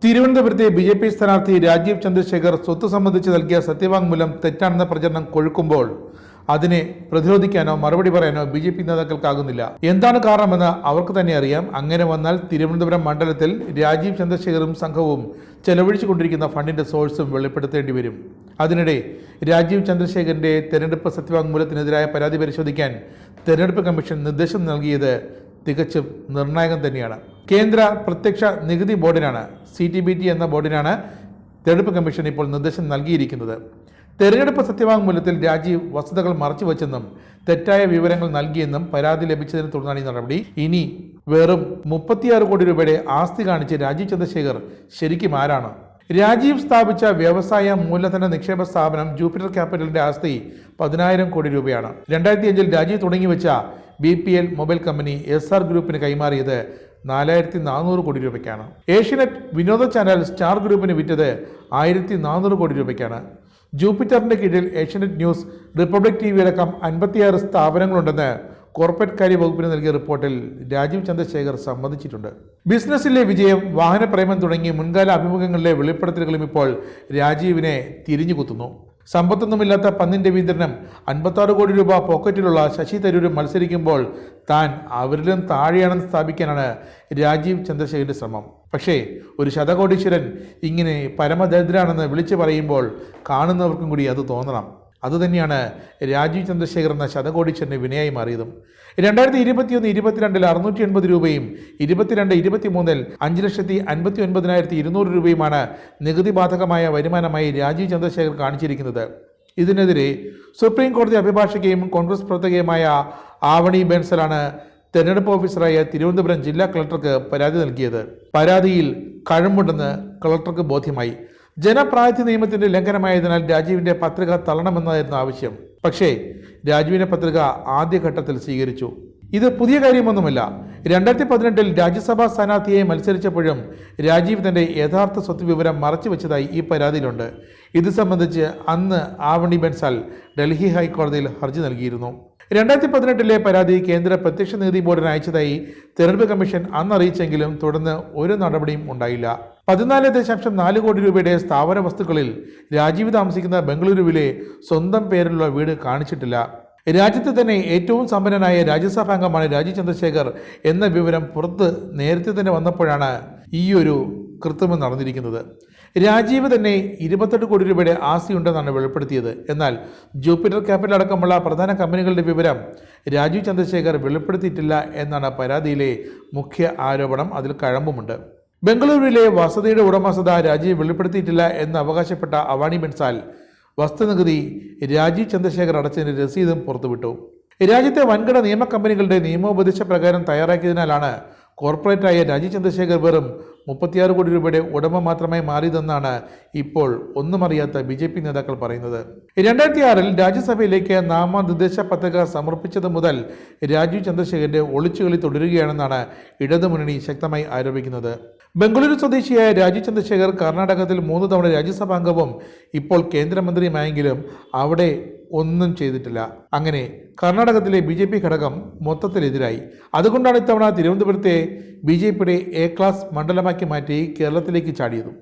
തിരുവനന്തപുരത്തെ ബി.ജെ.പി. സ്ഥാനാർത്ഥി രാജീവ് ചന്ദ്രശേഖർ സ്വത്ത് സംബന്ധിച്ച് നൽകിയ സത്യവാങ്മൂലം തെറ്റാണെന്ന പ്രചരണം കൊഴുക്കുമ്പോൾ അതിനെ പ്രതിരോധിക്കാനോ മറുപടി പറയാനോ ബി.ജെ.പി. നേതാക്കൾക്കാകുന്നില്ല. എന്താണ് കാരണമെന്ന് അവർക്ക് തന്നെ അറിയാം. അങ്ങനെ വന്നാൽ തിരുവനന്തപുരം മണ്ഡലത്തിൽ രാജീവ് ചന്ദ്രശേഖറും സംഘവും ചെലവഴിച്ചുകൊണ്ടിരിക്കുന്ന ഫണ്ടിന്റെ സോഴ്സും വെളിപ്പെടുത്തേണ്ടി വരും. അതിനിടെ രാജീവ് ചന്ദ്രശേഖറിന്റെ തെരഞ്ഞെടുപ്പ് സത്യവാങ്മൂലത്തിനെതിരായ പരാതി പരിശോധിക്കാൻ തെരഞ്ഞെടുപ്പ് കമ്മീഷൻ നിർദ്ദേശം നൽകിയത് തികച്ചും നിർണായകം തന്നെയാണ്. കേന്ദ്ര പ്രത്യക്ഷ നികുതി ബോർഡിനാണ് CTBT എന്ന ബോർഡിനാണ് തെരഞ്ഞെടുപ്പ് കമ്മീഷൻ ഇപ്പോൾ നിർദ്ദേശം നൽകിയിരിക്കുന്നത്. തെരഞ്ഞെടുപ്പ് സത്യവാങ്മൂലത്തിൽ രാജീവ് വസ്തുതകൾ മറച്ചുവെച്ചെന്നും തെറ്റായ വിവരങ്ങൾ നൽകിയെന്നും പരാതി ലഭിച്ചതിനെ തുടർന്നാണ് ഈ നടപടി. ഇനി വെറും 36 കോടി രൂപയുടെ ആസ്തി കാണിച്ച് രാജീവ് ചന്ദ്രശേഖർ ശരിക്കും ആരാണ്? രാജീവ് സ്ഥാപിച്ച വ്യവസായ മൂലധന നിക്ഷേപ സ്ഥാപനം ജൂപ്പിറ്റർ ക്യാപിറ്റലിന്റെ ആസ്തി 10,000 കോടി രൂപയാണ്. 2005 രാജീവ് തുടങ്ങിവെച്ച BPL മൊബൈൽ കമ്പനി SR ഗ്രൂപ്പിന് കൈമാറിയത് 4,400 കോടി രൂപയ്ക്കാണ്. ഏഷ്യനെറ്റ് വിനോദ ചാനൽ സ്റ്റാർ ഗ്രൂപ്പിന് വിറ്റത് 1,400 കോടി രൂപയ്ക്കാണ്. ജൂപ്പിറ്ററിന്റെ കീഴിൽ ഏഷ്യനെറ്റ് ന്യൂസ്, റിപ്പബ്ലിക് TV അടക്കം 56 സ്ഥാപനങ്ങളുണ്ടെന്ന് കോർപ്പറേറ്റ് കാര്യ വകുപ്പിന് നൽകിയ റിപ്പോർട്ടിൽ രാജീവ് ചന്ദ്രശേഖർ സമ്മതിച്ചിട്ടുണ്ട്. ബിസിനസ്സിലെ വിജയം, വാഹനപ്രേമം തുടങ്ങി മുൻകാല അഭിമുഖങ്ങളിലെ വെളിപ്പെടുത്തലുകളും ഇപ്പോൾ രാജീവിനെ തിരിഞ്ഞുകുത്തുന്നു. സമ്പത്തൊന്നുമില്ലാത്ത പന്നിൻ രവീന്ദ്രനും 56 കോടി രൂപ പോക്കറ്റിലുള്ള ശശി തരൂരും മത്സരിക്കുമ്പോൾ താൻ അവരിലും താഴെയാണെന്ന് സ്ഥാപിക്കാനാണ് രാജീവ് ചന്ദ്രശേഖരന്റെ ശ്രമം. പക്ഷേ ഒരു ശതകോടീശ്വരൻ ഇങ്ങനെ പരമദരിദ്രനാണെന്ന് വിളിച്ചു പറയുമ്പോൾ കാണുന്നവർക്കും കൂടി അത് തോന്നണം. അതുതന്നെയാണ് രാജീവ് ചന്ദ്രശേഖർ എന്ന ശതകോടീശ്വരന് വിനയായി മാറിയതും. 2021-22 680 രൂപയും 22-23 5,59,200 രൂപയുമാണ് നികുതി ബാധകമായ വരുമാനമായി രാജീവ് ചന്ദ്രശേഖർ കാണിച്ചിരിക്കുന്നത്. ഇതിനെതിരെ സുപ്രീം കോടതി അഭിഭാഷകയും കോൺഗ്രസ് പ്രവർത്തകയുമായ ആവണി ബെൻസലാണ് തെരഞ്ഞെടുപ്പ് ഓഫീസറായ തിരുവനന്തപുരം ജില്ലാ കളക്ടർക്ക് പരാതി നൽകിയത്. പരാതിയിൽ കഴമ്പുണ്ടെന്ന് കളക്ടർക്ക് ബോധ്യമായി. ജനപ്രാതിനിധ്യ നിയമത്തിന്റെ ലംഘനമായതിനാൽ രാജീവിന്റെ പത്രിക തള്ളണമെന്നായിരുന്നു ആവശ്യം. പക്ഷേ രാജീവിന്റെ പത്രിക ആദ്യഘട്ടത്തിൽ സ്വീകരിച്ചു. ഇത് പുതിയ കാര്യമൊന്നുമല്ല. 2018 രാജ്യസഭാ സ്ഥാനാർത്ഥിയായി മത്സരിച്ചപ്പോഴും രാജീവ് തന്റെ യഥാർത്ഥ സ്വത്ത് വിവരം മറച്ചുവെച്ചതായി ഈ പരാതിയിലുണ്ട്. ഇത് സംബന്ധിച്ച് അന്ന് ആവണി ബെൻസാൽ ഡൽഹി ഹൈക്കോടതിയിൽ ഹർജി നൽകിയിരുന്നു. 2018 പരാതി കേന്ദ്ര പ്രത്യക്ഷ നികുതി ബോർഡിന് അയച്ചതായി തെരഞ്ഞെടുപ്പ് കമ്മീഷൻ അന്ന് അറിയിച്ചെങ്കിലും തുടർന്ന് ഒരു നടപടിയും ഉണ്ടായില്ല. 14.4 കോടി രൂപയുടെ സ്ഥാവര വസ്തുക്കളിൽ രാജീവ് താമസിക്കുന്ന ബംഗളൂരുവിലെ സ്വന്തം പേരിലുള്ള വീട് കാണിച്ചിട്ടില്ല. രാജ്യത്തെ തന്നെ ഏറ്റവും സമ്പന്നനായ രാജ്യസഭാംഗമാണ് രാജീവ് ചന്ദ്രശേഖർ എന്ന വിവരം പുറത്ത് നേരത്തെ തന്നെ വന്നപ്പോഴാണ് ഈയൊരു കൃത്രിമം നടന്നിരിക്കുന്നത്. രാജീവ് തന്നെ 28 കോടി രൂപയുടെ ആസ്തി ഉണ്ടെന്നാണ് വെളിപ്പെടുത്തിയത്. എന്നാൽ ജൂപ്പിറ്റർ ക്യാപിറ്റൽ അടക്കമുള്ള പ്രധാന കമ്പനികളുടെ വിവരം രാജീവ് ചന്ദ്രശേഖർ വെളിപ്പെടുത്തിയിട്ടില്ല എന്നാണ് പരാതിയിലെ മുഖ്യ ആരോപണം. അതിൽ കഴമ്പുമുണ്ട്. ബംഗളൂരുവിലെ വസതിയുടെ ഉടമസ്ഥത രാജീവ് വെളിപ്പെടുത്തിയിട്ടില്ല എന്ന് അവകാശപ്പെട്ട അവാണി ബെൻസാൽ വസ്തുനികുതി രാജീവ് ചന്ദ്രശേഖർ അടച്ചതിന്റെ രസീതും പുറത്തുവിട്ടു. രാജ്യത്തെ വൻകിട നിയമ കമ്പനികളുടെ നിയമോപദേശ പ്രകാരം തയ്യാറാക്കിയതിനാലാണ് കോർപ്പറേറ്റായ രാജീവ് ചന്ദ്രശേഖർ വെറും 36 കോടി രൂപയുടെ ഉടമ മാത്രമായി മാറിയതെന്നാണ് ഇപ്പോൾ ഒന്നും അറിയാത്ത ബി.ജെ.പി. നേതാക്കൾ പറയുന്നത്. 2006 രാജ്യസഭയിലേക്ക് നാമനിർദ്ദേശ പത്രിക സമർപ്പിച്ചത് മുതൽ രാജീവ് ചന്ദ്രശേഖരന്റെ ഒളിച്ചുകളി തുടരുകയാണെന്നാണ് ഇടതുമുന്നണി ശക്തമായി ആരോപിക്കുന്നത്. ബംഗളൂരു സ്വദേശിയായ രാജീവ് ചന്ദ്രശേഖർ കർണാടകത്തിൽ 3 തവണ രാജ്യസഭാംഗവും ഇപ്പോൾ കേന്ദ്രമന്ത്രിയുമായെങ്കിലും അവിടെ ഒന്നും ചെയ്തിട്ടില്ല. അങ്ങനെ കർണാടകത്തിലെ ബി.ജെ.പി. ഘടകം മൊത്തത്തിലെതിരായി. അതുകൊണ്ടാണ് ഇത്തവണ തിരുവനന്തപുരത്തെ ബി.ജെ.പിയുടെ A ക്ലാസ് മണ്ഡലമാക്കി മാറ്റി കേരളത്തിലേക്ക് ചാടിയതും.